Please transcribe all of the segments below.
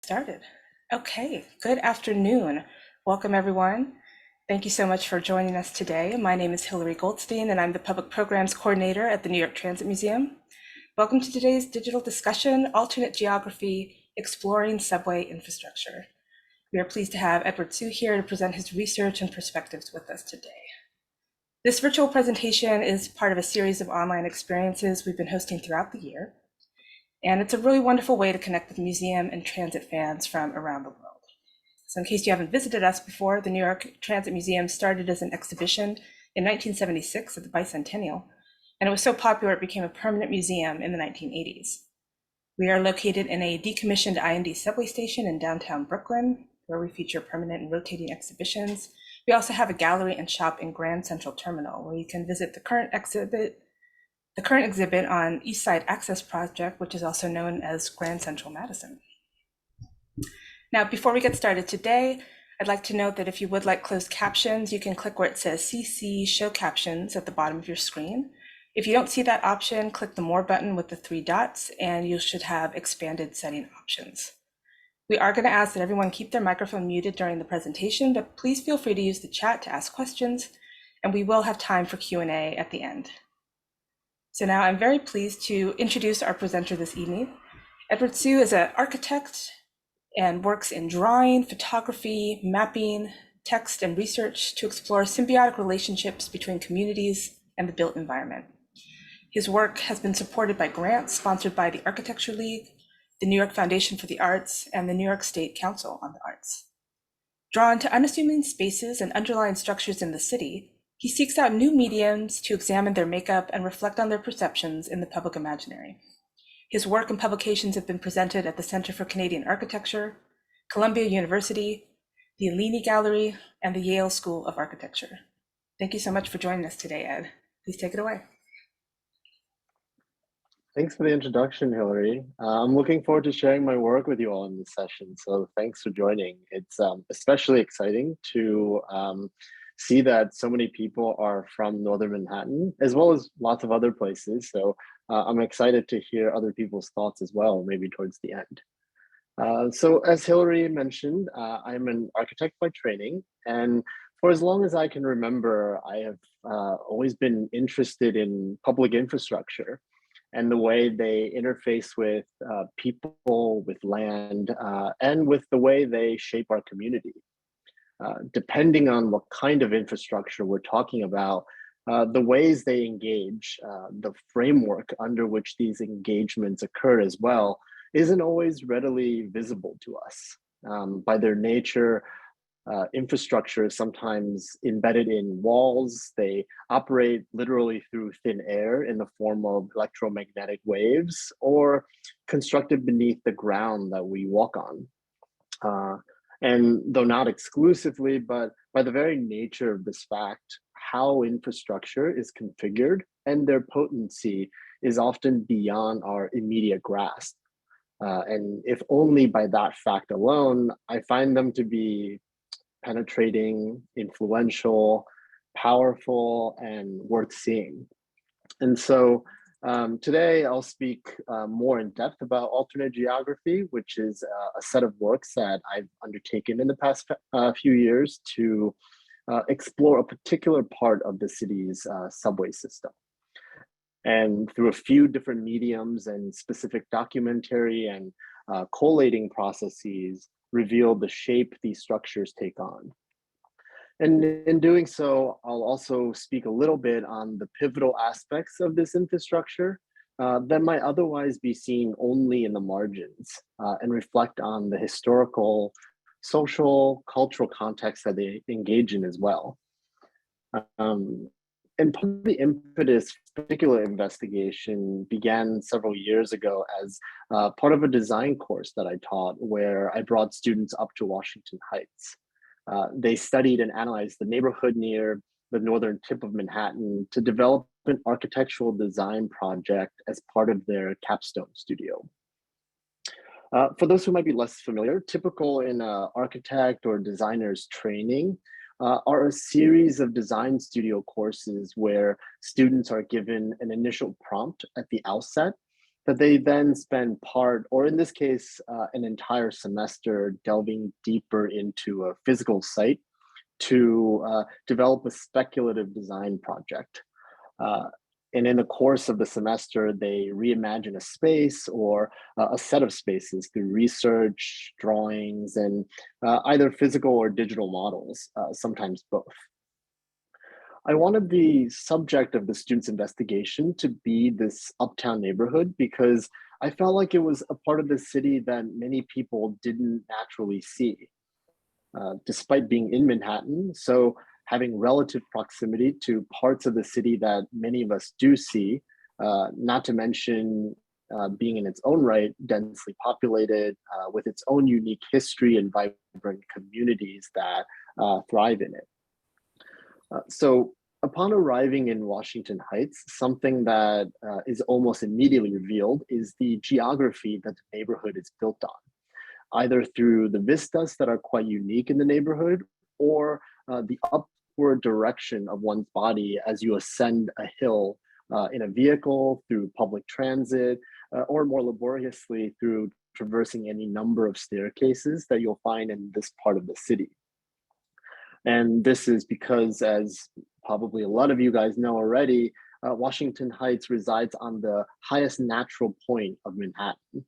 Started. Okay, good afternoon. Welcome, everyone. Thank you so much for joining us today. My name is Hillary Goldstein, and I'm the Public Programs Coordinator at the New York Transit Museum. Welcome to today's digital discussion, Alternate Geography, Exploring Subway Infrastructure. We are pleased to have Edward Su here to present his research and perspectives with us today. This virtual presentation is part of a series of online experiences we've been hosting throughout the year. And it's a really wonderful way to connect with museum and transit fans from around the world. So in case you haven't visited us before, the New York Transit Museum started as an exhibition in 1976 at the Bicentennial, and it was so popular it became a permanent museum in the 1980s. We are located in a decommissioned IND subway station in downtown Brooklyn, where we feature permanent and rotating exhibitions. We also have a gallery and shop in Grand Central Terminal, where you can visit the current exhibit on East Side Access Project, which is also known as Grand Central Madison. Now, before we get started today, I'd like to note that if you would like closed captions, you can click where it says CC Show Captions at the bottom of your screen. If you don't see that option, click the More button with the 3 dots, and you should have expanded setting options. We are going to ask that everyone keep their microphone muted during the presentation, but please feel free to use the chat to ask questions, and we will have time for Q&A at the end. So now I'm very pleased to introduce our presenter this evening. Edward Su is an architect and works in drawing, photography, mapping, text, and research to explore symbiotic relationships between communities and the built environment. His work has been supported by grants sponsored by the Architecture League, the New York Foundation for the Arts, and the New York State Council on the Arts. Drawn to unassuming spaces and underlying structures in the city, he seeks out new mediums to examine their makeup and reflect on their perceptions in the public imaginary. His work and publications have been presented at the Center for Canadian Architecture, Columbia University, the Alini Gallery, and the Yale School of Architecture. Thank you so much for joining us today, Ed. Please take it away. Thanks for the introduction, Hillary. I'm looking forward to sharing my work with you all in this session, so thanks for joining. It's especially exciting to see that so many people are from Northern Manhattan, as well as lots of other places. So I'm excited to hear other people's thoughts as well, maybe towards the end. So as Hillary mentioned, I'm an architect by training, and for as long as I can remember, I have always been interested in public infrastructure and the way they interface with people, with land, and with the way they shape our community. Depending on what kind of infrastructure we're talking about, the ways they engage, the framework under which these engagements occur as well, isn't always readily visible to us. By their nature, infrastructure is sometimes embedded in walls. They operate literally through thin air in the form of electromagnetic waves, or constructed beneath the ground that we walk on. And though not exclusively, but by the very nature of this fact, how infrastructure is configured and their potency is often beyond our immediate grasp. And if only by that fact alone, I find them to be penetrating, influential, powerful, and worth seeing. And so today I'll speak more in depth about alternate geography, which is a set of works that I've undertaken in the past few years to explore a particular part of the city's subway system. And through a few different mediums and specific documentary and collating processes, reveal the shape these structures take on. And in doing so, I'll also speak a little bit on the pivotal aspects of this infrastructure that might otherwise be seen only in the margins, and reflect on the historical, social, cultural context that they engage in as well. And part of the impetus for this particular investigation began several years ago as part of a design course that I taught, where I brought students up to Washington Heights. They studied and analyzed the neighborhood near the northern tip of Manhattan to develop an architectural design project as part of their capstone studio. For those who might be less familiar, typical in architect or designer's training are a series of design studio courses where students are given an initial prompt at the outset that they then spend part, or in this case, an entire semester delving deeper into a physical site to develop a speculative design project. Uh, and in the course of the semester, they reimagine a space or a set of spaces through research, drawings, and either physical or digital models, sometimes both. I wanted the subject of the students' investigation to be this uptown neighborhood because I felt like it was a part of the city that many people didn't naturally see, despite being in Manhattan. So having relative proximity to parts of the city that many of us do see, not to mention being in its own right densely populated with its own unique history and vibrant communities that thrive in it. So upon arriving in Washington Heights, something that is almost immediately revealed is the geography that the neighborhood is built on, either through the vistas that are quite unique in the neighborhood or the upward direction of one's body as you ascend a hill in a vehicle, through public transit, or more laboriously through traversing any number of staircases that you'll find in this part of the city. And this is because, as probably a lot of you guys know already, Washington Heights resides on the highest natural point of Manhattan.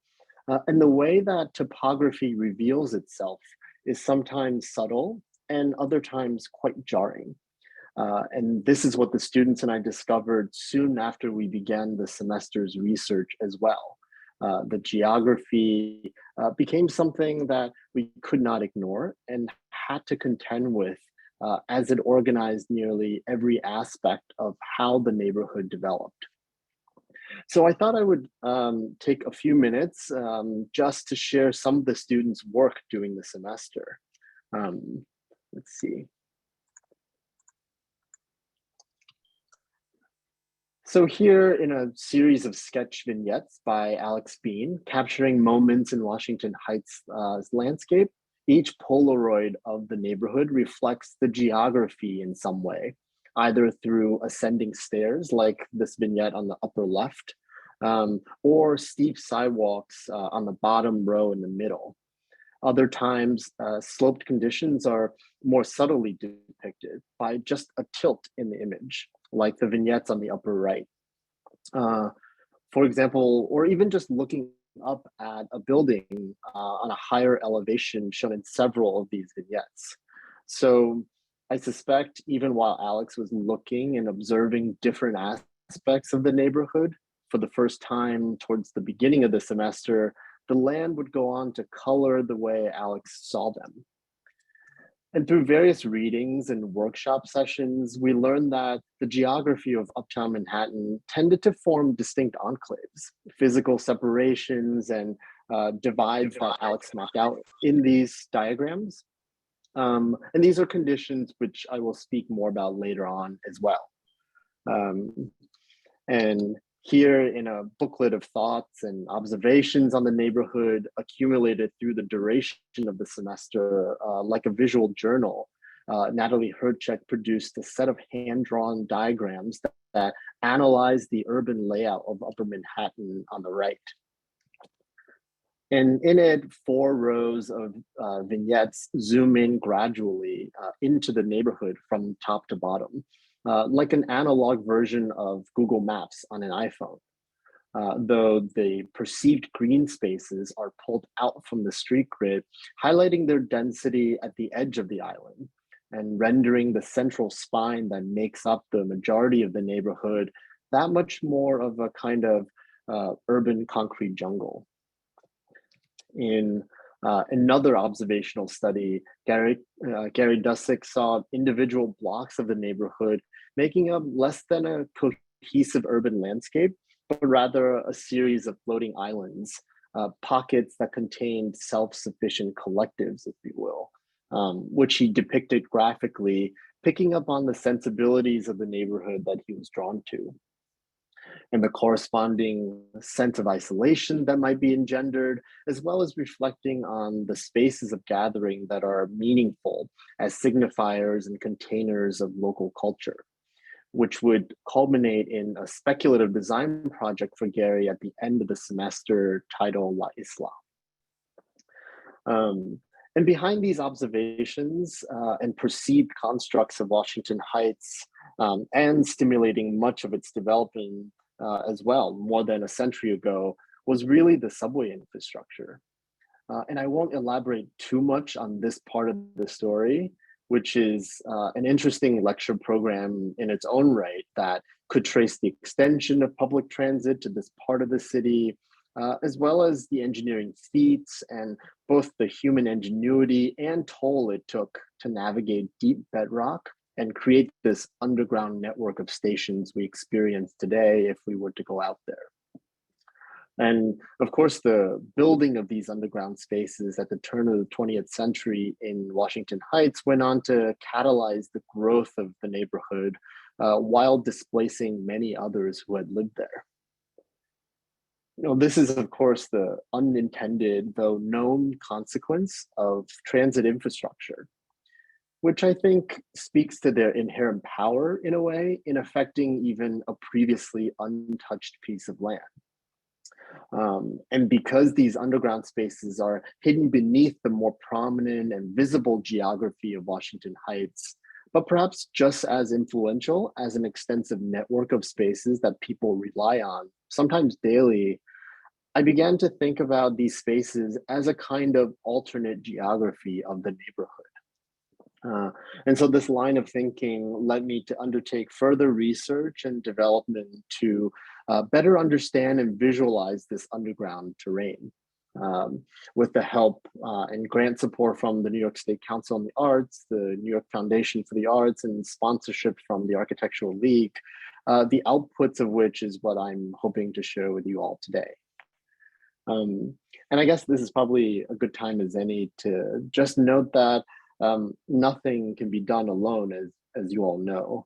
And the way that topography reveals itself is sometimes subtle and other times quite jarring. And this is what the students and I discovered soon after we began the semester's research as well. The geography became something that we could not ignore and had to contend with as it organized nearly every aspect of how the neighborhood developed. So I thought I would take a few minutes just to share some of the students' work during the semester. Let's see. So here in a series of sketch vignettes by Alex Bean, capturing moments in Washington Heights' landscape, each Polaroid of the neighborhood reflects the geography in some way, either through ascending stairs, like this vignette on the upper left, or steep sidewalks on the bottom row in the middle. Other times, sloped conditions are more subtly depicted by just a tilt in the image, like the vignettes on the upper right. For example, or even just looking up at a building on a higher elevation shown in several of these vignettes. So I suspect even while Alex was looking and observing different aspects of the neighborhood for the first time towards the beginning of the semester, the land would go on to color the way Alex saw them. And through various readings and workshop sessions, we learned that the geography of Uptown Manhattan tended to form distinct enclaves, physical separations and divides that Alex mapped out in these diagrams. And these are conditions which I will speak more about later on as well. And here in a booklet of thoughts and observations on the neighborhood accumulated through the duration of the semester, like a visual journal, Natalie Herchek produced a set of hand-drawn diagrams that analyze the urban layout of Upper Manhattan on the right. And in it, 4 rows of vignettes zoom in gradually into the neighborhood from top to bottom, like an analog version of Google Maps on an iPhone. Though the perceived green spaces are pulled out from the street grid, highlighting their density at the edge of the island and rendering the central spine that makes up the majority of the neighborhood that much more of a kind of urban concrete jungle. In another observational study, Gary Dusick saw individual blocks of the neighborhood making up less than a cohesive urban landscape, but rather a series of floating islands, pockets that contained self-sufficient collectives, if you will, which he depicted graphically, picking up on the sensibilities of the neighborhood that he was drawn to, and the corresponding sense of isolation that might be engendered, as well as reflecting on the spaces of gathering that are meaningful as signifiers and containers of local culture. which would culminate in a speculative design project for Gary at the end of the semester titled La Isla. And behind these observations and perceived constructs of Washington Heights and stimulating much of its development as well, more than a century ago, was really the subway infrastructure. And I won't elaborate too much on this part of the story, which is an interesting lecture program in its own right that could trace the extension of public transit to this part of the city, as well as the engineering feats and both the human ingenuity and toll it took to navigate deep bedrock and create this underground network of stations we experience today if we were to go out there. And of course, the building of these underground spaces at the turn of the 20th century in Washington Heights went on to catalyze the growth of the neighborhood while displacing many others who had lived there. This is, of course, the unintended, though known consequence of transit infrastructure, which I think speaks to their inherent power in a way in affecting even a previously untouched piece of land. And because these underground spaces are hidden beneath the more prominent and visible geography of Washington Heights, but perhaps just as influential as an extensive network of spaces that people rely on, sometimes daily, I began to think about these spaces as a kind of alternate geography of the neighborhood. And so this line of thinking led me to undertake further research and development to better understand and visualize this underground terrain. With the help and grant support from the New York State Council on the Arts, the New York Foundation for the Arts, and sponsorship from the Architectural League, the outputs of which is what I'm hoping to share with you all today. And I guess this is probably a good time as any to just note that nothing can be done alone, as you all know.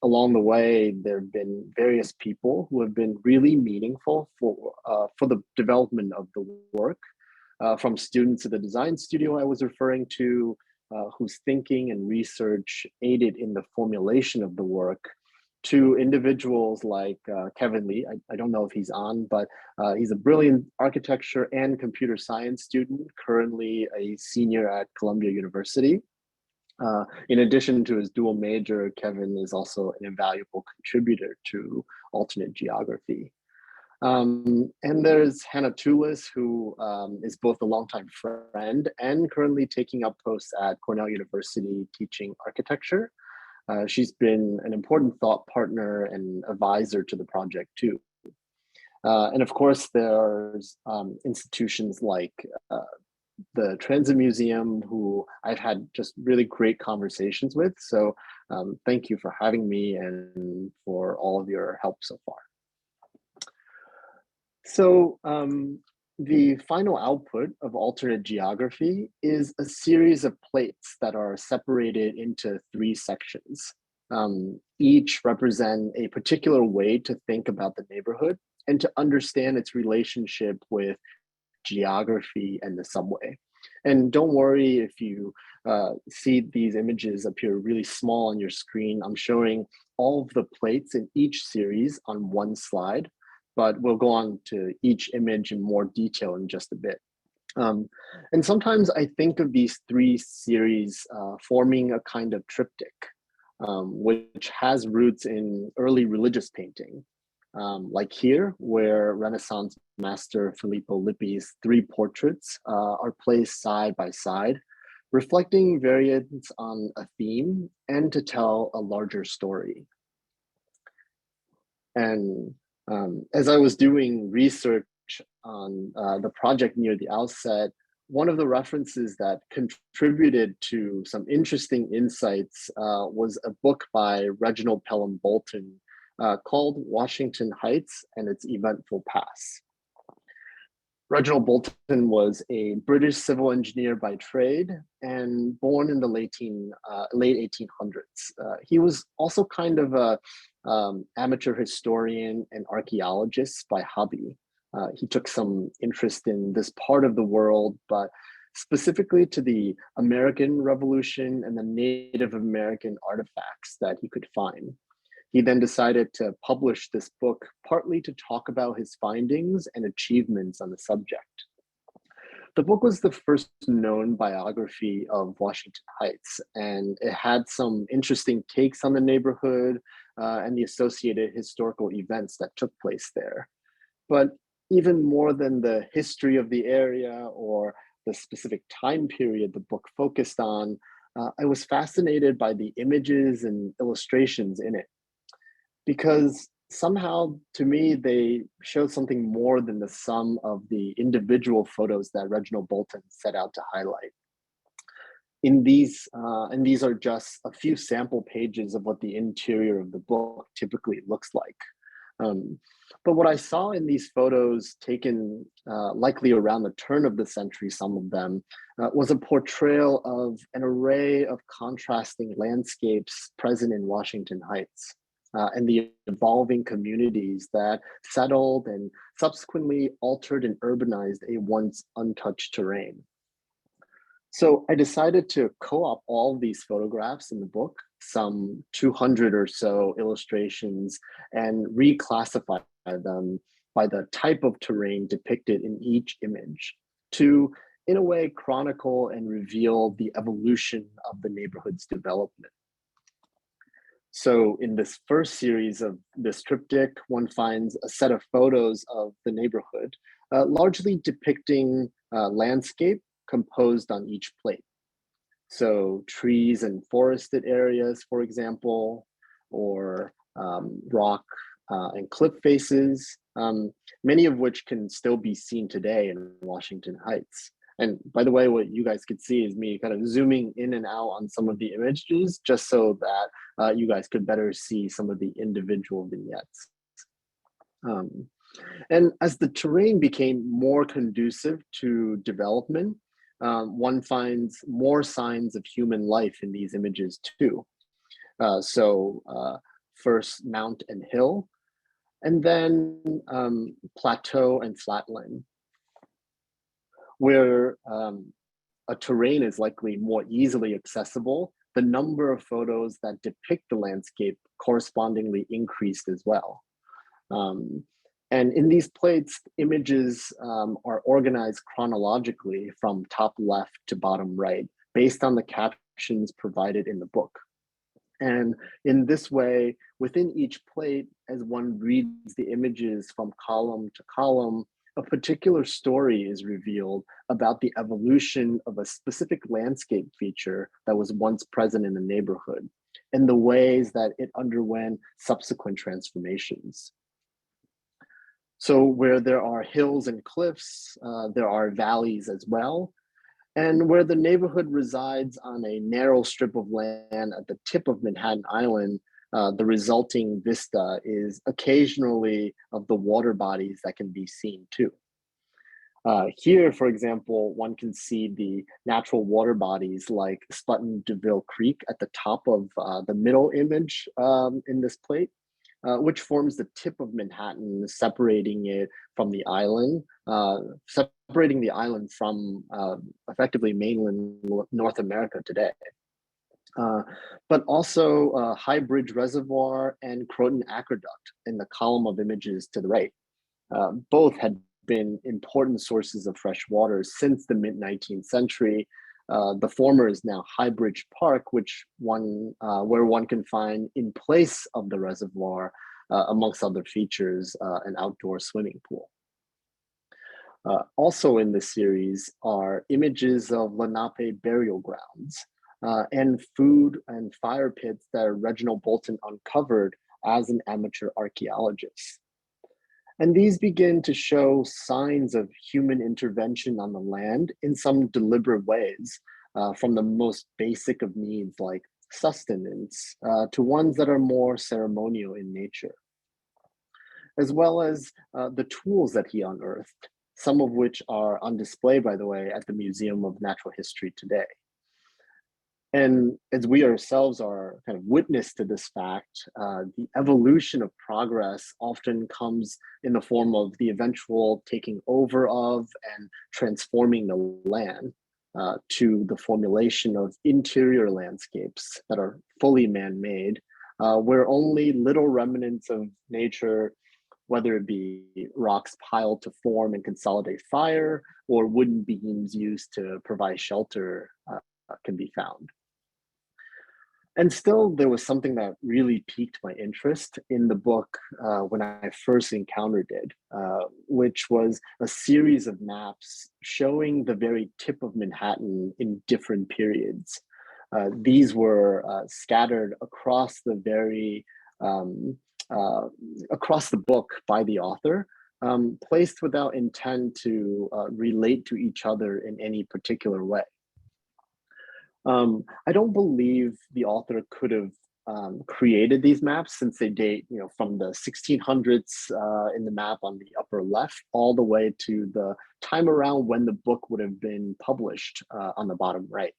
Along the way, there have been various people who have been really meaningful for the development of the work, from students at the design studio I was referring to, whose thinking and research aided in the formulation of the work, to individuals like Kevin Lee. I don't know if he's on, but he's a brilliant architecture and computer science student, currently a senior at Columbia University. In addition to his dual major, Kevin is also an invaluable contributor to alternate geography. And there's Hannah Tulis, who is both a longtime friend and currently taking up posts at Cornell University teaching architecture. She's been an important thought partner and advisor to the project too. And of course, there's institutions like the Transit Museum, who I've had just really great conversations with. So thank you for having me and for all of your help so far. So the final output of alternate geography is a series of plates that are separated into 3 sections. Each represent a particular way to think about the neighborhood and to understand its relationship with geography and the subway. And don't worry if you see these images appear really small on your screen. I'm showing all of the plates in each series on one slide, but we'll go on to each image in more detail in just a bit. And sometimes I think of these 3 series forming a kind of triptych, which has roots in early religious painting. Like here, where Renaissance master Filippo Lippi's 3 portraits are placed side by side, reflecting variants on a theme and to tell a larger story. And as I was doing research on the project near the outset, one of the references that contributed to some interesting insights was a book by Reginald Pelham Bolton called Washington Heights and Its Eventful Past. Reginald Bolton was a British civil engineer by trade and born in the late 1800s. He was also kind of a amateur historian and archaeologist by hobby. He took some interest in this part of the world, but specifically to the American Revolution and the Native American artifacts that he could find. He then decided to publish this book partly to talk about his findings and achievements on the subject. The book was the first known biography of Washington Heights, and it had some interesting takes on the neighborhood and the associated historical events that took place there. But even more than the history of the area or the specific time period the book focused on, I was fascinated by the images and illustrations in it, because somehow to me they showed something more than the sum of the individual photos that Reginald Bolton set out to highlight. And these are just a few sample pages of what the interior of the book typically looks like. But what I saw in these photos, taken likely around the turn of the century, some of them, was a portrayal of an array of contrasting landscapes present in Washington Heights, and the evolving communities that settled and subsequently altered and urbanized a once untouched terrain. So I decided to co-op all these photographs in the book, some 200 or so illustrations, and reclassify them by the type of terrain depicted in each image to, in a way, chronicle and reveal the evolution of the neighborhood's development. So in this first series of this triptych, one finds a set of photos of the neighborhood, largely depicting landscape composed on each plate. So trees and forested areas, for example, or rock and cliff faces, many of which can still be seen today in Washington Heights. And by the way, what you guys could see is me kind of zooming in and out on some of the images, just so that you guys could better see some of the individual vignettes. And as the terrain became more conducive to development, one finds more signs of human life in these images too. First mount and hill, and then plateau and flatland, where a terrain is likely more easily accessible. The number of photos that depict the landscape correspondingly increased as well. And in these plates, images are organized chronologically from top left to bottom right, based on the captions provided in the book. And in this way, within each plate, as one reads the images from column to column, a particular story is revealed about the evolution of a specific landscape feature that was once present in the neighborhood and the ways that it underwent subsequent transformations. So where there are hills and cliffs, there are valleys as well. And where the neighborhood resides on a narrow strip of land at the tip of Manhattan Island, the resulting vista is occasionally of the water bodies that can be seen too. Here, for example, one can see the natural water bodies like Sputton DeVille Creek at the top of the middle image in this plate, which forms the tip of Manhattan, separating it from the island, separating the island from effectively mainland North America today. But also High Bridge Reservoir and Croton Aqueduct in the column of images to the right. Both had been important sources of fresh water since the mid-19th century. The former is now High Bridge Park, where one can find, in place of the reservoir, amongst other features, an outdoor swimming pool. Also in this series are images of Lenape burial grounds and food and fire pits that Reginald Bolton uncovered as an amateur archaeologist. And these begin to show signs of human intervention on the land in some deliberate ways, from the most basic of needs like sustenance to ones that are more ceremonial in nature, as well as the tools that he unearthed, some of which are on display, by the way, at the Museum of Natural History today. And as we ourselves are kind of witness to this fact, the evolution of progress often comes in the form of the eventual taking over of and transforming the land to the formulation of interior landscapes that are fully man-made, where only little remnants of nature, whether it be rocks piled to form and consolidate fire or wooden beams used to provide shelter, can be found. And still, there was something that really piqued my interest in the book when I first encountered it, which was a series of maps showing the very tip of Manhattan in different periods. These were scattered across the across the book by the author, placed without intent to relate to each other in any particular way. I don't believe the author could have created these maps, since they date, from the 1600s in the map on the upper left, all the way to the time around when the book would have been published on the bottom right.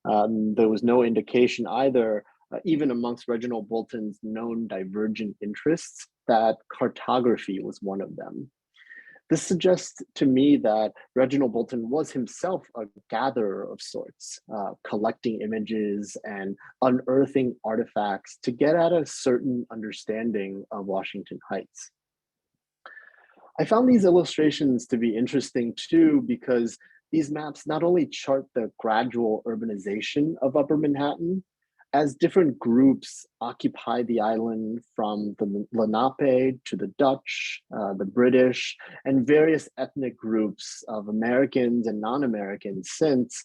There was no indication either, even amongst Reginald Bolton's known divergent interests, that cartography was one of them. This suggests to me that Reginald Bolton was himself a gatherer of sorts, collecting images and unearthing artifacts to get at a certain understanding of Washington Heights. I found these illustrations to be interesting too, because these maps not only chart the gradual urbanization of Upper Manhattan, as different groups occupy the island, from the Lenape to the Dutch, the British, and various ethnic groups of Americans and non-Americans since,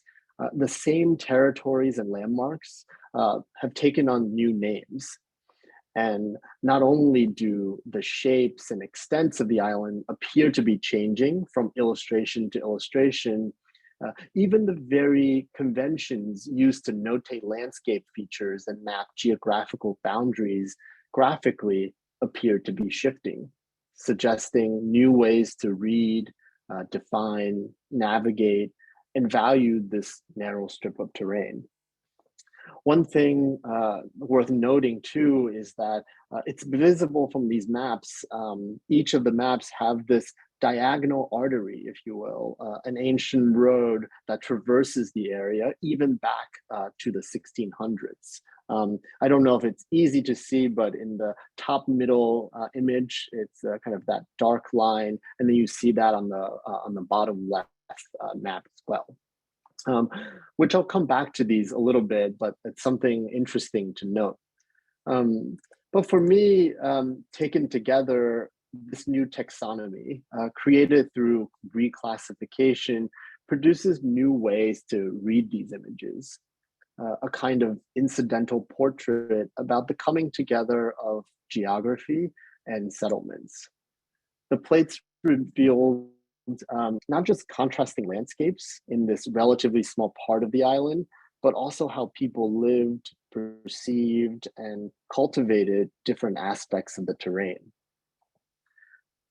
the same territories and landmarks have taken on new names. And not only do the shapes and extents of the island appear to be changing from illustration to illustration, even the very conventions used to notate landscape features and map geographical boundaries graphically appear to be shifting, suggesting new ways to read, define, navigate, and value this narrow strip of terrain. One thing worth noting too is that it's visible from these maps. Each of the maps have this diagonal artery, if you will, an ancient road that traverses the area even back to the 1600s. I don't know if it's easy to see, but in the top middle image, it's kind of that dark line, and then you see that on the bottom left map as well. Which I'll come back to these a little bit, but it's something interesting to note. But for me, taken together, this new taxonomy, created through reclassification, produces new ways to read these images, a kind of incidental portrait about the coming together of geography and settlements. The plates reveal not just contrasting landscapes in this relatively small part of the island, but also how people lived, perceived, and cultivated different aspects of the terrain.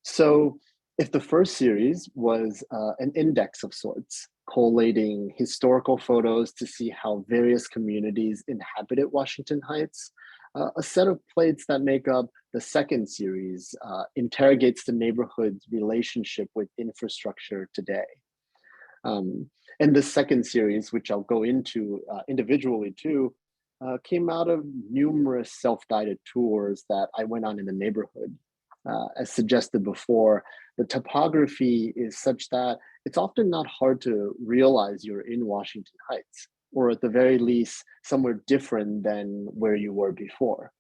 So if the first series was an index of sorts, collating historical photos to see how various communities inhabited Washington Heights, a set of plates that make up the second series interrogates the neighborhood's relationship with infrastructure today. And the second series, which I'll go into individually too, came out of numerous self-guided tours that I went on in the neighborhood. As suggested before, the topography is such that it's often not hard to realize you're in Washington Heights, or at the very least, somewhere different than where you were before.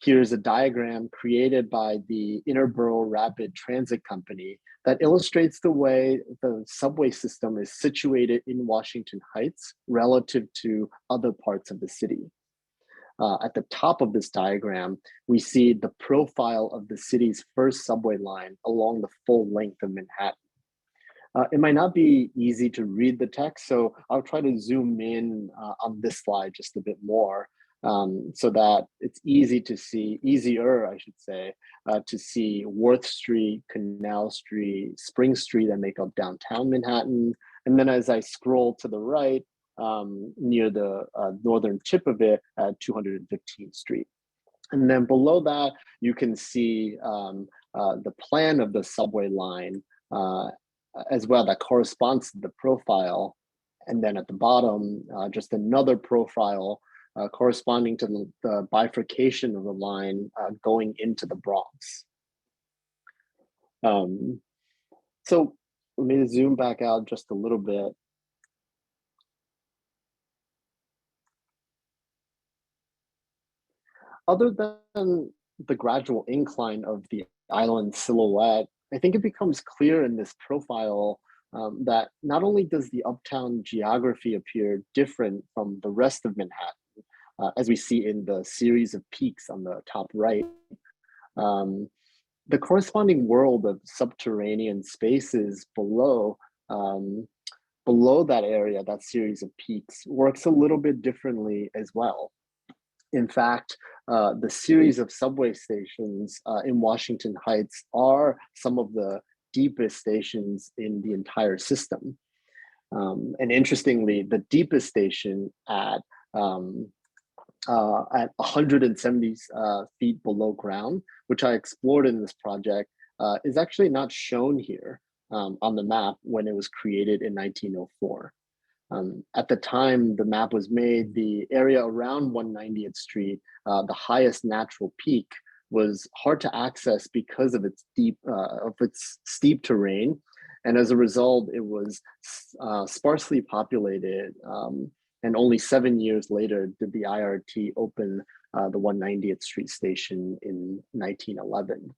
Here's a diagram created by the Interborough Rapid Transit Company that illustrates the way the subway system is situated in Washington Heights relative to other parts of the city. At the top of this diagram, we see the profile of the city's first subway line along the full length of Manhattan. It might not be easy to read the text, so I'll try to zoom in on this slide just a bit more, so that it's easier, I should say, to see Worth Street, Canal Street, Spring Street that make up downtown Manhattan. And then as I scroll to the right, near the northern tip of it at 215th Street. And then below that, you can see the plan of the subway line as well that corresponds to the profile. And then at the bottom, just another profile corresponding to the bifurcation of the line going into the Bronx. So let me zoom back out just a little bit. Other than the gradual incline of the island silhouette, I think it becomes clear in this profile that not only does the uptown geography appear different from the rest of Manhattan, as we see in the series of peaks on the top right, um, the corresponding world of subterranean spaces below that area, that series of peaks, works a little bit differently as well. In fact, the series of subway stations in Washington Heights are some of the deepest stations in the entire system. And interestingly, the deepest station at 170 feet below ground, which I explored in this project, is actually not shown here on the map when it was created in 1904. At the time the map was made, the area around 190th Street, the highest natural peak, was hard to access because of its steep terrain, and as a result, it was sparsely populated. And only 7 years later did the IRT open the 190th Street station in 1911.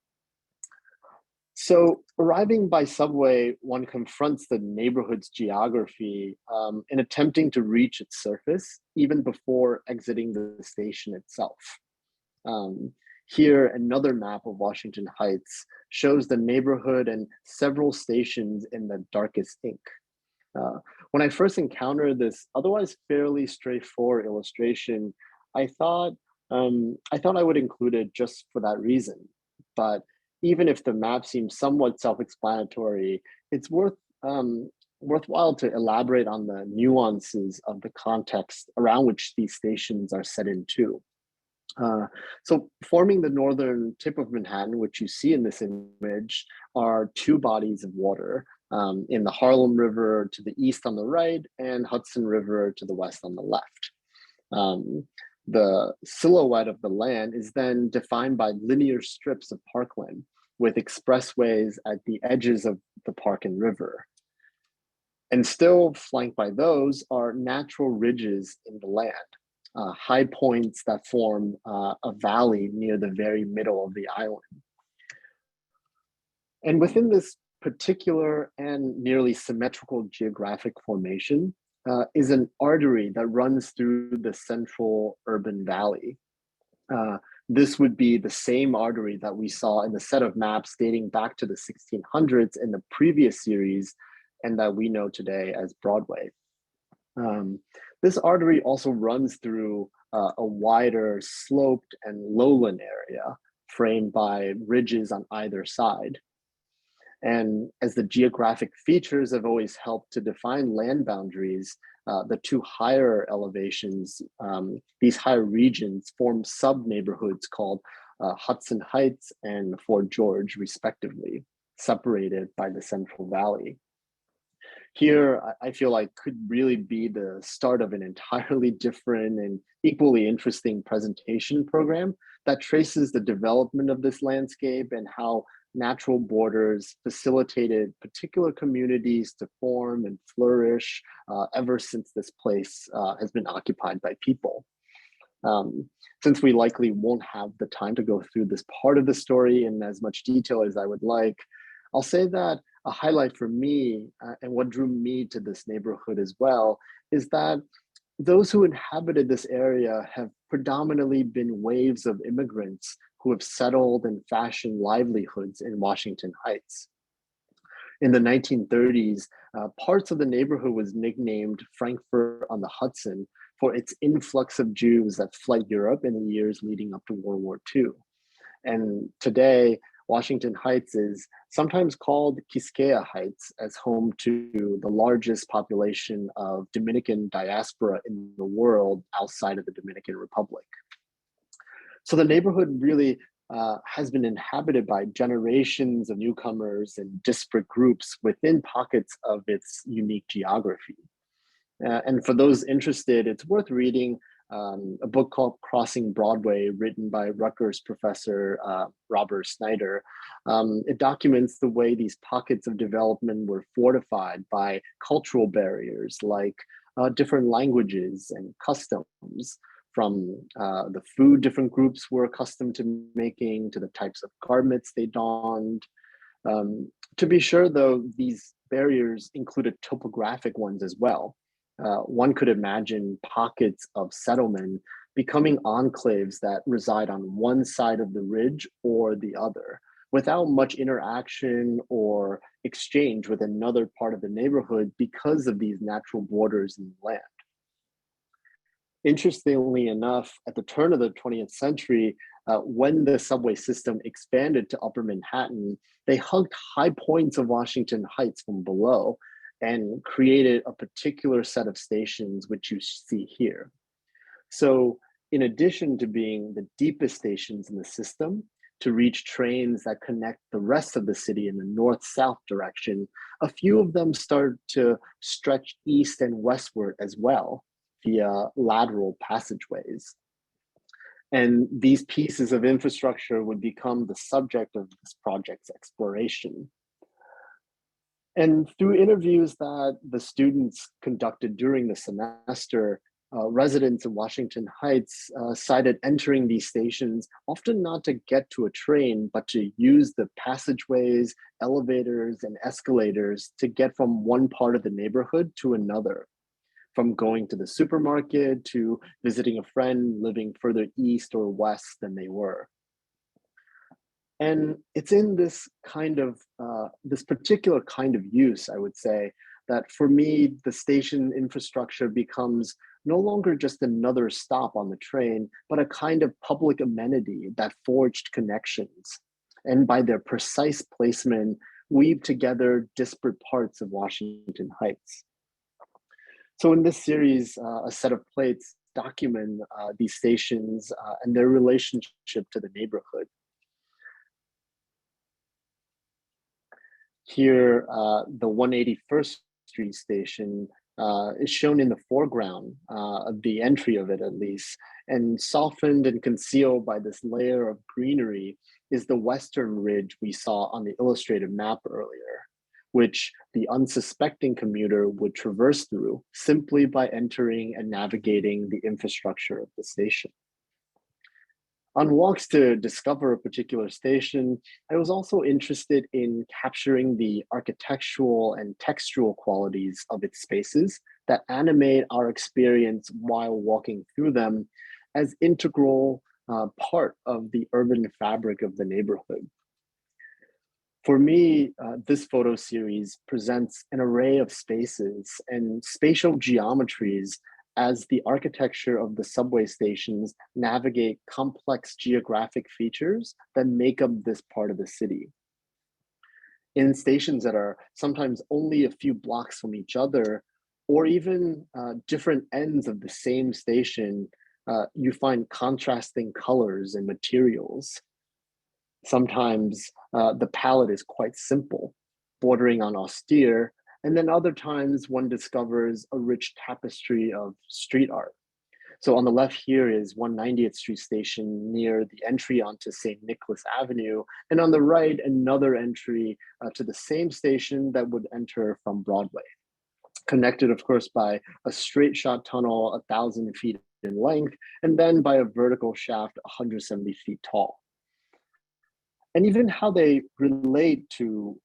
So arriving by subway, one confronts the neighborhood's geography in attempting to reach its surface, even before exiting the station itself. Here, another map of Washington Heights shows the neighborhood and several stations in the darkest ink. When I first encountered this otherwise fairly straightforward illustration, I thought I would include it just for that reason. But even if the map seems somewhat self-explanatory, it's worthwhile to elaborate on the nuances of the context around which these stations are set in too. So forming the northern tip of Manhattan, which you see in this image, are two bodies of water, in the Harlem River to the east on the right and Hudson River to the west on the left. The silhouette of the land is then defined by linear strips of parkland with expressways at the edges of the park and river. And still flanked by those are natural ridges in the land, high points that form a valley near the very middle of the island. And within this particular and nearly symmetrical geographic formation is an artery that runs through the central urban valley. This would be the same artery that we saw in the set of maps dating back to the 1600s in the previous series, and that we know today as Broadway. This artery also runs through a wider sloped and lowland area framed by ridges on either side. And as the geographic features have always helped to define land boundaries, the two higher elevations, these higher regions, form sub-neighborhoods called Hudson Heights and Fort George, respectively, separated by the Central Valley. Here, I feel like could really be the start of an entirely different and equally interesting presentation program that traces the development of this landscape and how natural borders facilitated particular communities to form and flourish ever since this place has been occupied by people. Since we likely won't have the time to go through this part of the story in as much detail as I would like, I'll say that a highlight for me and what drew me to this neighborhood as well is that those who inhabited this area have predominantly been waves of immigrants who have settled and fashioned livelihoods in Washington Heights. In the 1930s, parts of the neighborhood was nicknamed Frankfurt on the Hudson for its influx of Jews that fled Europe in the years leading up to World War II. And today, Washington Heights is sometimes called Quisqueya Heights, as home to the largest population of Dominican diaspora in the world outside of the Dominican Republic. So the neighborhood really has been inhabited by generations of newcomers and disparate groups within pockets of its unique geography. And for those interested, it's worth reading a book called Crossing Broadway, written by Rutgers professor Robert Snyder. It documents the way these pockets of development were fortified by cultural barriers like different languages and customs, from the food different groups were accustomed to making to the types of garments they donned. To be sure, though, these barriers included topographic ones as well. One could imagine pockets of settlement becoming enclaves that reside on one side of the ridge or the other, without much interaction or exchange with another part of the neighborhood because of these natural borders in the land. Interestingly enough, at the turn of the 20th century, when the subway system expanded to Upper Manhattan, they hugged high points of Washington Heights from below and created a particular set of stations, which you see here. So, in addition to being the deepest stations in the system, to reach trains that connect the rest of the city in the north-south direction, a few of them start to stretch east and westward as well via lateral passageways. And these pieces of infrastructure would become the subject of this project's exploration. And through interviews that the students conducted during the semester, residents in Washington Heights cited entering these stations often not to get to a train, but to use the passageways, elevators, and escalators to get from one part of the neighborhood to another, from going to the supermarket to visiting a friend living further east or west than they were. And it's in this this particular kind of use, I would say, that for me, the station infrastructure becomes no longer just another stop on the train, but a kind of public amenity that forged connections, and by their precise placement, weave together disparate parts of Washington Heights. So in this series, a set of plates document these stations and their relationship to the neighborhood. Here, the 181st Street station is shown in the foreground of the entry of it, at least, and softened and concealed by this layer of greenery is the western ridge we saw on the illustrated map earlier, which the unsuspecting commuter would traverse through simply by entering and navigating the infrastructure of the station. On walks to discover a particular station, I was also interested in capturing the architectural and textural qualities of its spaces that animate our experience while walking through them as integral part of the urban fabric of the neighborhood. For me, this photo series presents an array of spaces and spatial geometries as the architecture of the subway stations navigate complex geographic features that make up this part of the city. In stations that are sometimes only a few blocks from each other, or even different ends of the same station, you find contrasting colors and materials. Sometimes the palette is quite simple, bordering on austere, and then other times one discovers a rich tapestry of street art. So on the left here is 190th Street station near the entry onto St. Nicholas Avenue, and on the right, another entry to the same station that would enter from Broadway, connected, of course, by a straight shot tunnel 1,000 feet in length, and then by a vertical shaft 170 feet tall. And even how they relate to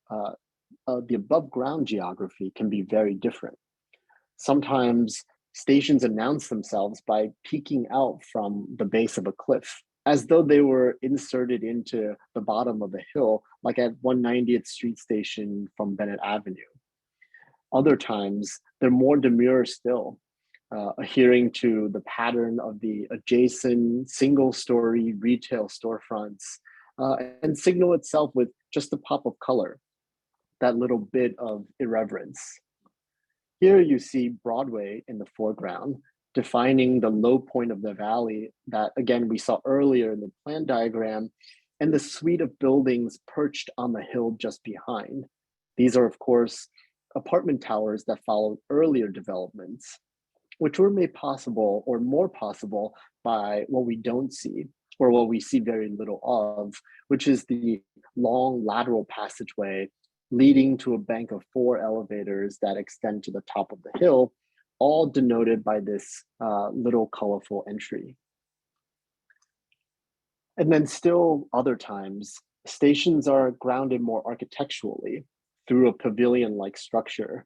the above ground geography can be very different. Sometimes stations announce themselves by peeking out from the base of a cliff, as though they were inserted into the bottom of a hill, like at 190th Street station from Bennett Avenue. Other times, they're more demure still, adhering to the pattern of the adjacent single-story retail storefronts, and signal itself with just a pop of color, that little bit of irreverence. Here you see Broadway in the foreground, defining the low point of the valley that, again, we saw earlier in the plan diagram, and the suite of buildings perched on the hill just behind. These are, of course, apartment towers that followed earlier developments. which were made possible or more possible by what we don't see or what we see very little of, which is the long lateral passageway leading to a bank of 4 elevators that extend to the top of the hill, all denoted by this little colorful entry. And then still other times, stations are grounded more architecturally through a pavilion-like structure.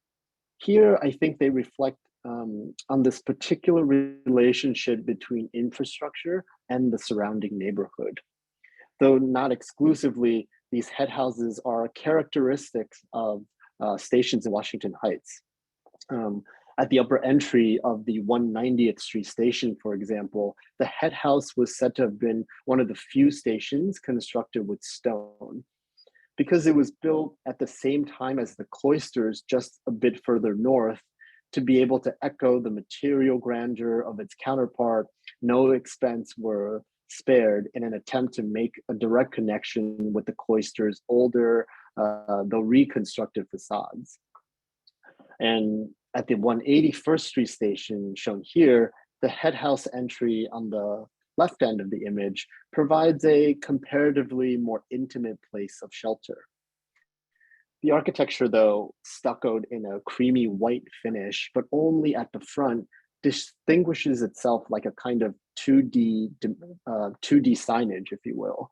Here, I think they reflect on this particular relationship between infrastructure and the surrounding neighborhood. Though not exclusively, these head houses are characteristics of stations in Washington Heights. Um, at the upper entry of the 190th Street station, for example, the head house was said to have been one of the few stations constructed with stone. Because it was built at the same time as the cloisters just a bit further north, to be able to echo the material grandeur of its counterpart, no expense were spared in an attempt to make a direct connection with the cloister's older, though reconstructed facades. And at the 181st Street station shown here, the head house entry on the left end of the image provides a comparatively more intimate place of shelter. The architecture, though, stuccoed in a creamy white finish, but only at the front, distinguishes itself like a kind of 2D signage, if you will,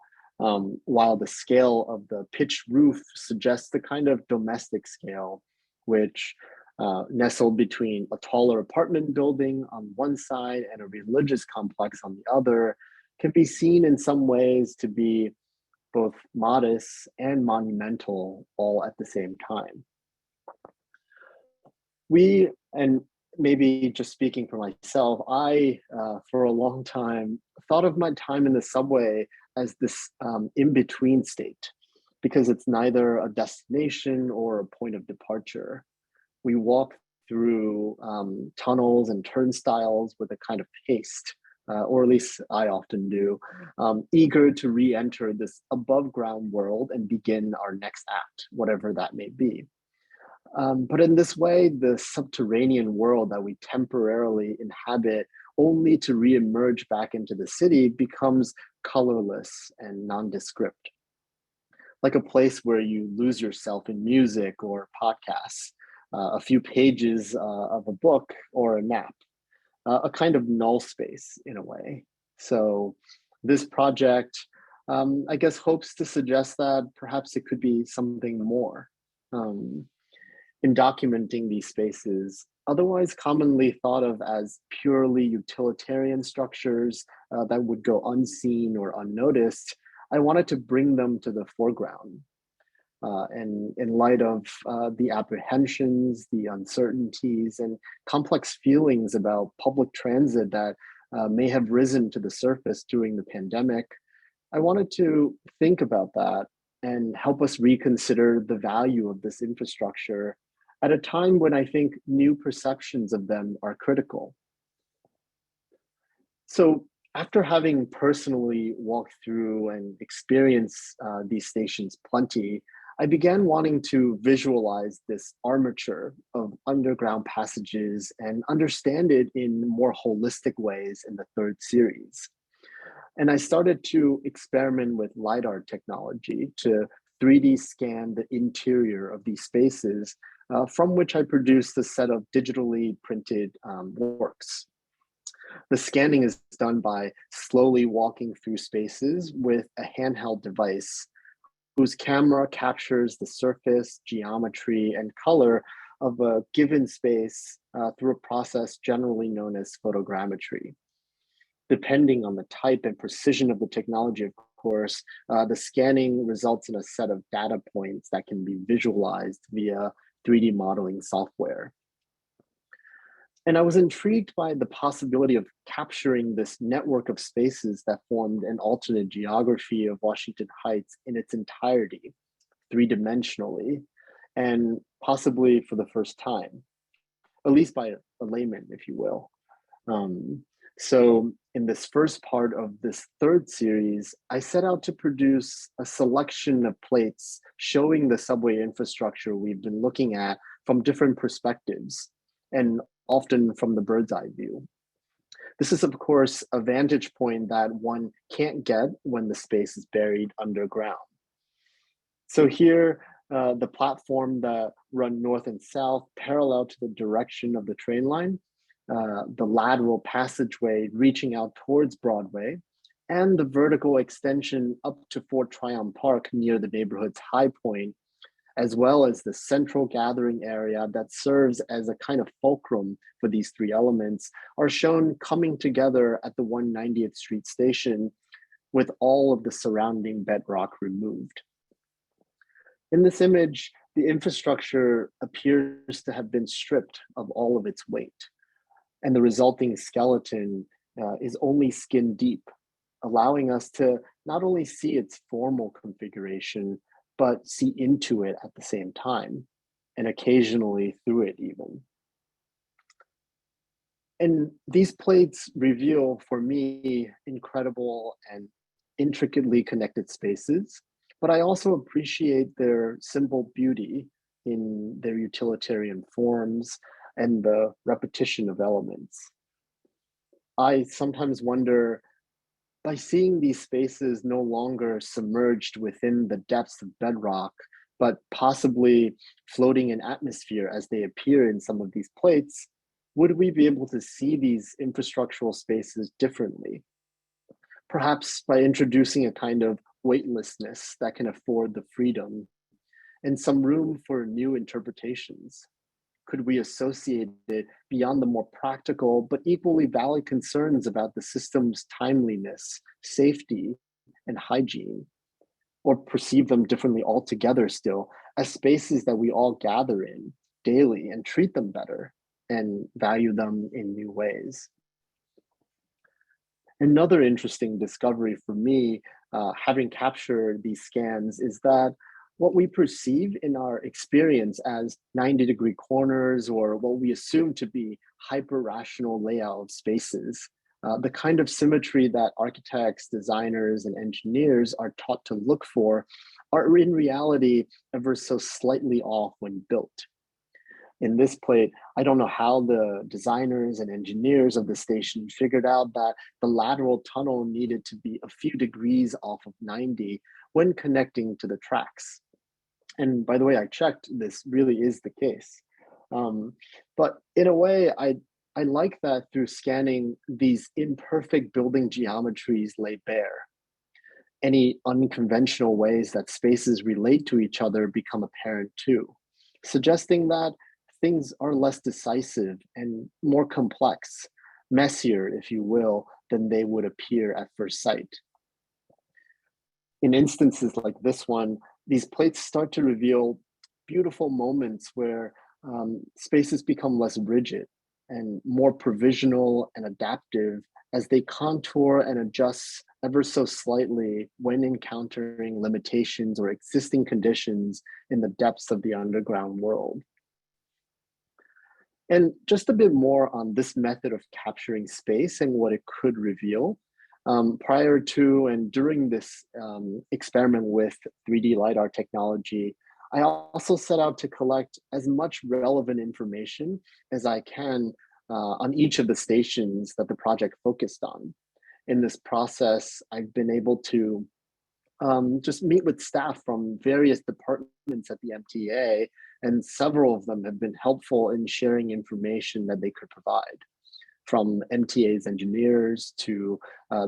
while the scale of the pitched roof suggests the kind of domestic scale, which nestled between a taller apartment building on one side and a religious complex on the other, can be seen in some ways to be both modest and monumental all at the same time. And maybe just speaking for myself, I, for a long time, thought of my time in the subway as this in-between state, because it's neither a destination or a point of departure. We walk through tunnels and turnstiles with a kind of haste, or at least I often do, eager to re-enter this above ground world and begin our next act, whatever that may be. But in this way, the subterranean world that we temporarily inhabit only to re-emerge back into the city becomes colorless and nondescript. Like a place where you lose yourself in music or podcasts, a few pages of a book or a nap, a kind of null space in a way. So this project, I guess, hopes to suggest that perhaps it could be something more. In documenting these spaces, otherwise commonly thought of as purely utilitarian structures that would go unseen or unnoticed, I wanted to bring them to the foreground. And in light of the apprehensions, the uncertainties, and complex feelings about public transit that may have risen to the surface during the pandemic, I wanted to think about that and help us reconsider the value of this infrastructure at a time when I think new perceptions of them are critical. So after having personally walked through and experienced these stations plenty, I began wanting to visualize this armature of underground passages and understand it in more holistic ways in the third series. And I started to experiment with Lidar technology to 3D scan the interior of these spaces, from which I produced a set of digitally printed works. The scanning is done by slowly walking through spaces with a handheld device whose camera captures the surface, geometry, and color of a given space through a process generally known as photogrammetry. Depending on the type and precision of the technology, of course, the scanning results in a set of data points that can be visualized via 3D modeling software. And I was intrigued by the possibility of capturing this network of spaces that formed an alternate geography of Washington Heights in its entirety, three-dimensionally, and possibly for the first time, at least by a layman, if you will. So in this first part of this third series, I set out to produce a selection of plates showing the subway infrastructure we've been looking at from different perspectives, and often from the bird's eye view. This is, of course, a vantage point that one can't get when the space is buried underground. So here, the platform that run north and south parallel to the direction of the train line, the lateral passageway reaching out towards Broadway, and the vertical extension up to Fort Tryon Park near the neighborhood's high point, as well as the central gathering area that serves as a kind of fulcrum for these three elements, are shown coming together at the 190th Street station with all of the surrounding bedrock removed. In this image, the infrastructure appears to have been stripped of all of its weight, and the resulting skeleton is only skin deep, allowing us to not only see its formal configuration, but see into it at the same time, and occasionally through it even. And these plates reveal for me incredible and intricately connected spaces, but I also appreciate their simple beauty in their utilitarian forms and the repetition of elements. I sometimes wonder, by seeing these spaces no longer submerged within the depths of bedrock, but possibly floating in atmosphere as they appear in some of these plates, would we be able to see these infrastructural spaces differently? Perhaps by introducing a kind of weightlessness that can afford the freedom and some room for new interpretations. Could we associate it beyond the more practical but equally valid concerns about the system's timeliness, safety, and hygiene? Or perceive them differently altogether still as spaces that we all gather in daily and treat them better and value them in new ways? Another interesting discovery for me, having captured these scans, is that what we perceive in our experience as 90-degree corners or what we assume to be hyper-rational layout of spaces, the kind of symmetry that architects, designers, and engineers are taught to look for, are in reality ever so slightly off when built. In this plate, I don't know how the designers and engineers of the station figured out that the lateral tunnel needed to be a few degrees off of 90 when connecting to the tracks. And by the way, I checked, this really is the case. But in a way, I like that through scanning these imperfect building geometries laid bare. Any unconventional ways that spaces relate to each other become apparent too, suggesting that things are less decisive and more complex, messier, if you will, than they would appear at first sight. In instances like this one, these plates start to reveal beautiful moments where spaces become less rigid and more provisional and adaptive as they contour and adjust ever so slightly when encountering limitations or existing conditions in the depths of the underground world. And just a bit more on this method of capturing space and what it could reveal. Prior to and during this experiment with 3D Lidar technology, I also set out to collect as much relevant information as I can on each of the stations that the project focused on. In this process, I've been able to just meet with staff from various departments at the MTA, and several of them have been helpful in sharing information that they could provide, from MTA's engineers to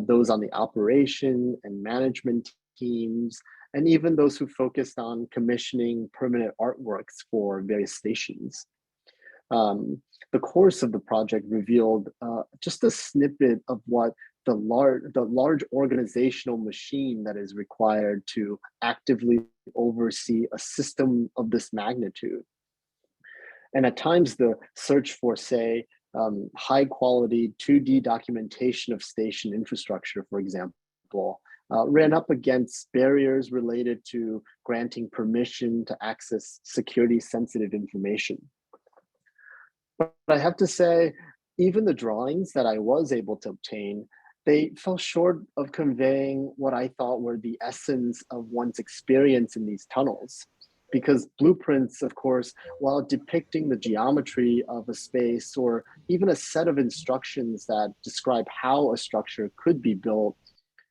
those on the operation and management teams, and even those who focused on commissioning permanent artworks for various stations. The course of the project revealed just a snippet of what the large organizational machine that is required to actively oversee a system of this magnitude. And at times, the search for, say, high quality 2D documentation of station infrastructure, for example, ran up against barriers related to granting permission to access security sensitive information. But I have to say, even the drawings that I was able to obtain, they fell short of conveying what I thought were the essence of one's experience in these tunnels. because blueprints, of course, while depicting the geometry of a space or even a set of instructions that describe how a structure could be built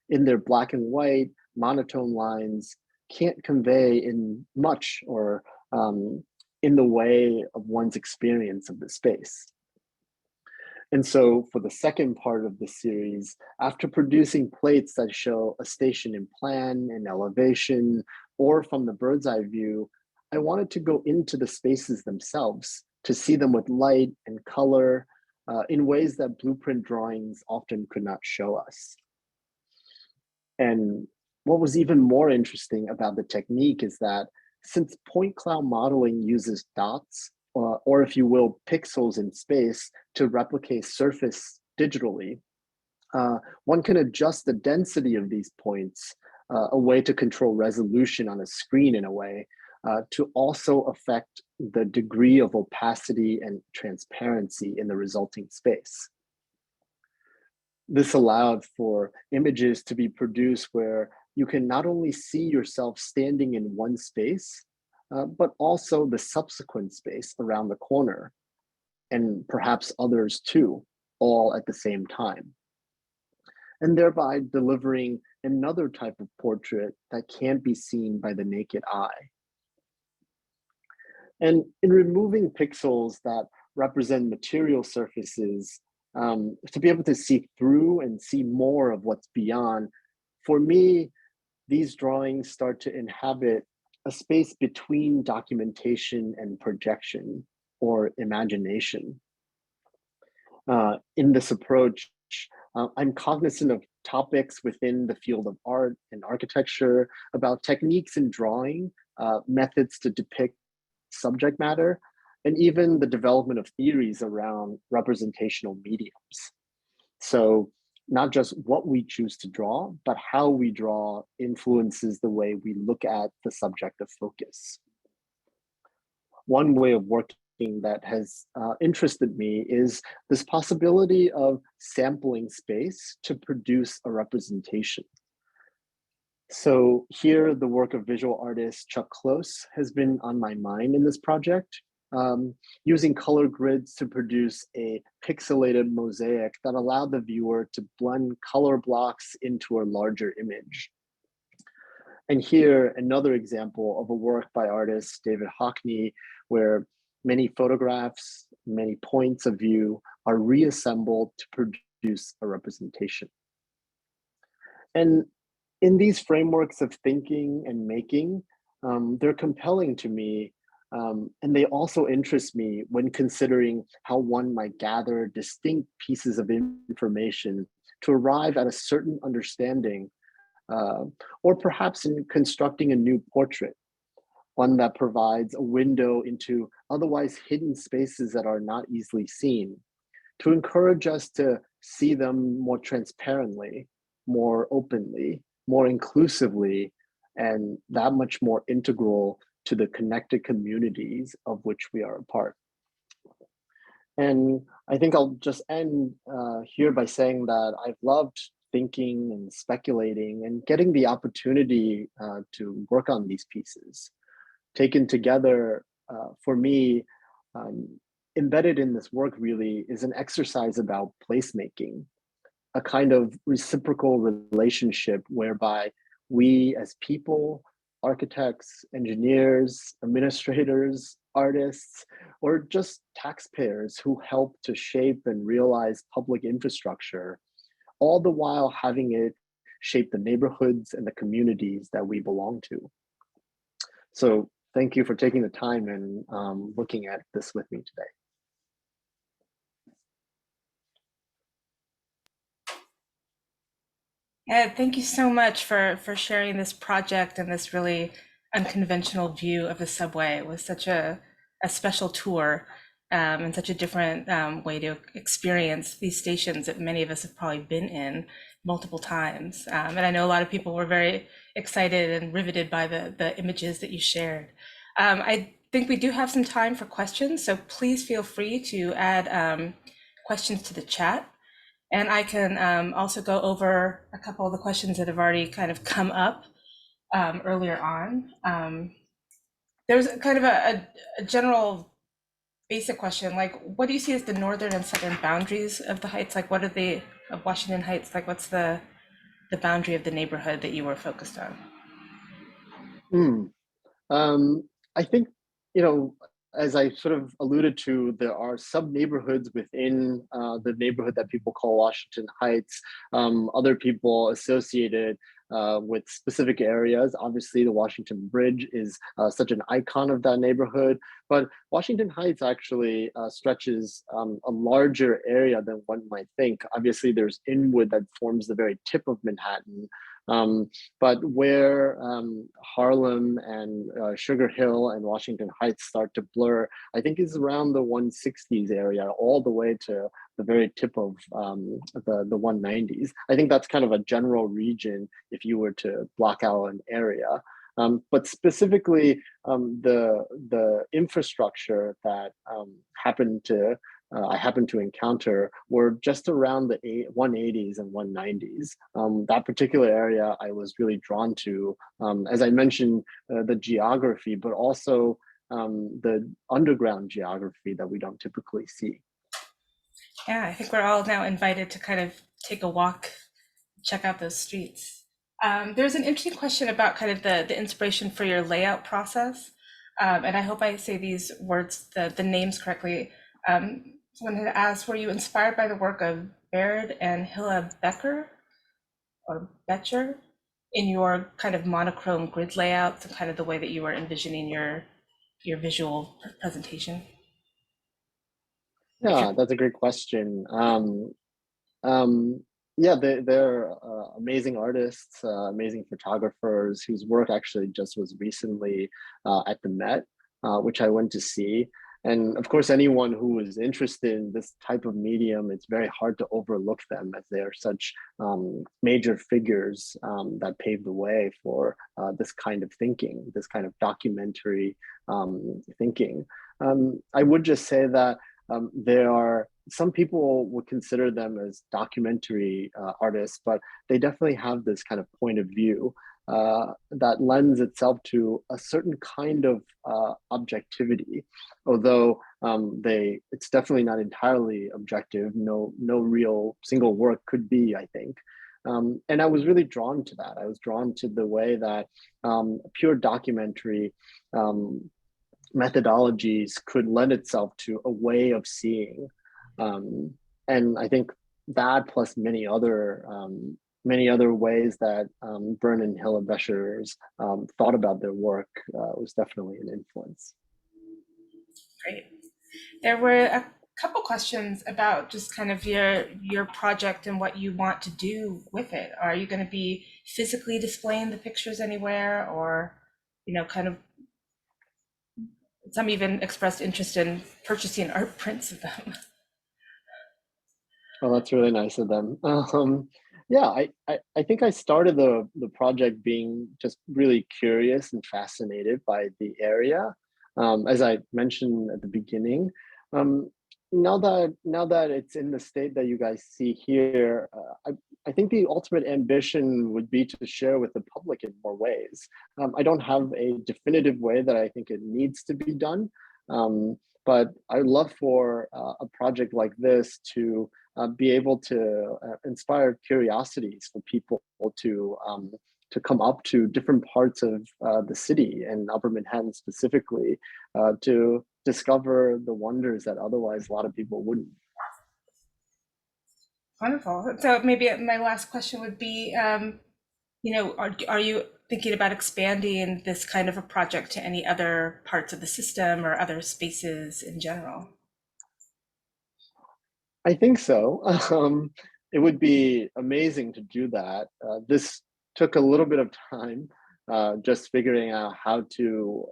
in their black and white monotone lines, can't convey in much or in the way of one's experience of the space. And so for the second part of the series, after producing plates that show a station in plan and elevation, or from the bird's eye view, I wanted to go into the spaces themselves to see them with light and color in ways that blueprint drawings often could not show us. And what was even more interesting about the technique is that since point cloud modeling uses dots, or if you will, pixels in space to replicate surface digitally, one can adjust the density of these points, a way to control resolution on a screen in a way, to also affect the degree of opacity and transparency in the resulting space. This allowed for images to be produced where you can not only see yourself standing in one space, but also the subsequent space around the corner, and perhaps others too, all at the same time. And thereby delivering another type of portrait that can't be seen by the naked eye. And in removing pixels that represent material surfaces, to be able to see through and see more of what's beyond, for me, these drawings start to inhabit a space between documentation and projection or imagination. In this approach, I'm cognizant of topics within the field of art and architecture, about techniques in drawing, methods to depict subject matter, and even the development of theories around representational mediums. So not just what we choose to draw, but how we draw influences the way we look at the subject of focus. One way of working that has interested me is this possibility of sampling space to produce a representation. So here, the work of visual artist Chuck Close has been on my mind in this project, using color grids to produce a pixelated mosaic that allowed the viewer to blend color blocks into a larger image. And here, another example of a work by artist David Hockney, where many photographs, many points of view are reassembled to produce a representation. And in these frameworks of thinking and making, they're compelling to me, and they also interest me when considering how one might gather distinct pieces of information to arrive at a certain understanding, or perhaps in constructing a new portrait, one that provides a window into otherwise hidden spaces that are not easily seen, to encourage us to see them more transparently, more openly, more inclusively, and that much more integral to the connected communities of which we are a part. And I think I'll just end here by saying that I've loved thinking and speculating and getting the opportunity to work on these pieces. Taken together, for me, embedded in this work really is an exercise about placemaking, a kind of reciprocal relationship whereby we as people, architects, engineers, administrators, artists, or just taxpayers who help to shape and realize public infrastructure, all the while having it shape the neighborhoods and the communities that we belong to. So thank you for taking the time and looking at this with me today. Yeah, thank you so much for sharing this project and this really unconventional view of the subway. It was such a special tour, and such a different way to experience these stations that many of us have probably been in multiple times. And I know a lot of people were very excited and riveted by the images that you shared. I think we do have some time for questions, so please feel free to add questions to the chat. And I can also go over a couple of the questions that have already kind of come up earlier on. There's kind of a general basic question, like what do you see as the northern and southern boundaries of the Heights? Like what are they, of Washington Heights, like what's the boundary of the neighborhood that you were focused on? Hmm. I think, you know, as I sort of alluded to, there are sub neighborhoods within the neighborhood that people call Washington Heights. Other people associated with specific areas. Obviously, the Washington Bridge is such an icon of that neighborhood, but Washington Heights actually stretches a larger area than one might think. Obviously, there's Inwood that forms the very tip of Manhattan. Um, but where Harlem and Sugar Hill and Washington Heights start to blur, I think is around the 160s area, all the way to the very tip of the 190s. I think that's kind of a general region if you were to block out an area. But specifically, the infrastructure that happened to I happened to encounter were just around the 180s and 190s. That particular area I was really drawn to, as I mentioned, the geography, but also the underground geography that we don't typically see. Yeah, I think we're all now invited to kind of take a walk, check out those streets. There's an interesting question about kind of the inspiration for your layout process. And I hope I say these words, the names correctly. Someone had asked, were you inspired by the work of Baird and Hilla Becker or Betcher in your kind of monochrome grid layouts and kind of the way that you were envisioning your visual presentation? If you're Yeah, that's a great question. Um, yeah, they're amazing artists, amazing photographers whose work actually just was recently at the Met, which I went to see. And of course, anyone who is interested in this type of medium, it's very hard to overlook them as they are such major figures that paved the way for this kind of thinking, this kind of documentary thinking. I would just say that there are some people would consider them as documentary artists, but they definitely have this kind of point of view that lends itself to a certain kind of objectivity, although it's definitely not entirely objective. No real single work could be, I think. And I was really drawn to that. I was drawn to the way that pure documentary methodologies could lend itself to a way of seeing. And I think that plus many other ways that Byrne and Hillebeshers thought about their work was definitely an influence. great. There were a couple questions about just kind of your project and what you want to do with it. Are you going to be physically displaying the pictures anywhere, or kind of some even expressed interest in purchasing art prints of them? Oh, that's really nice of them. Yeah, I think I started the project being just really curious and fascinated by the area. As I mentioned at the beginning, um, now that it's in the state that you guys see here, I think the ultimate ambition would be to share with the public in more ways. I don't have a definitive way that I think it needs to be done, but I'd love for a project like this to be able to inspire curiosities for people to come up to different parts of the city and Upper Manhattan specifically to discover the wonders that otherwise a lot of people wouldn't. Wonderful. So maybe my last question would be, are you thinking about expanding this kind of a project to any other parts of the system or other spaces in general? I think so. It would be amazing to do that. This took a little bit of time, just figuring out how to,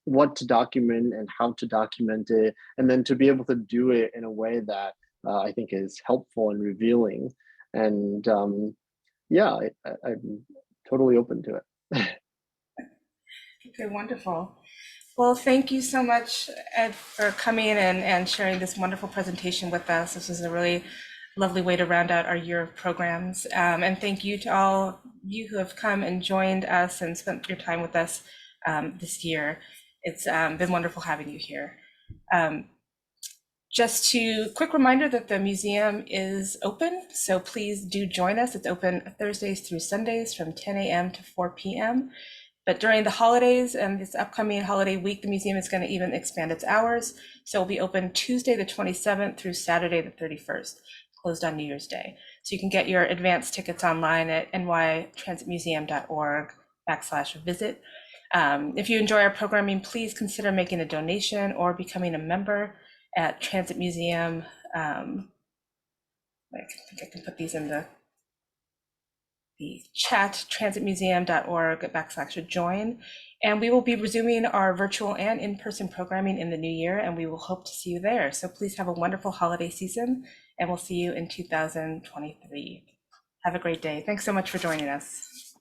what to document and how to document it, and then to be able to do it in a way that I think is helpful and revealing. And yeah, I'm totally open to it. Okay, wonderful. Well, thank you so much, Ed, for coming and sharing this wonderful presentation with us. This was a really lovely way to round out our year of programs. And thank you to all you who have come and joined us and spent your time with us this year. It's been wonderful having you here. Um, just to quick reminder that the museum is open, so please do join us. It's open Thursdays through Sundays from 10 a.m. to 4 p.m. But during the holidays and this upcoming holiday week, the museum is going to even expand its hours. So it'll be open Tuesday the 27th through Saturday the 31st, closed on New Year's Day. So you can get your advance tickets online at nytransitmuseum.org/visit. If you enjoy our programming, please consider making a donation or becoming a member at Transit Museum. I think I can put these in the chat, transitmuseum.org/join. And we will be resuming our virtual and in-person programming in the new year, and we will hope to see you there. So please have a wonderful holiday season, and we'll see you in 2023. Have a great day. Thanks so much for joining us.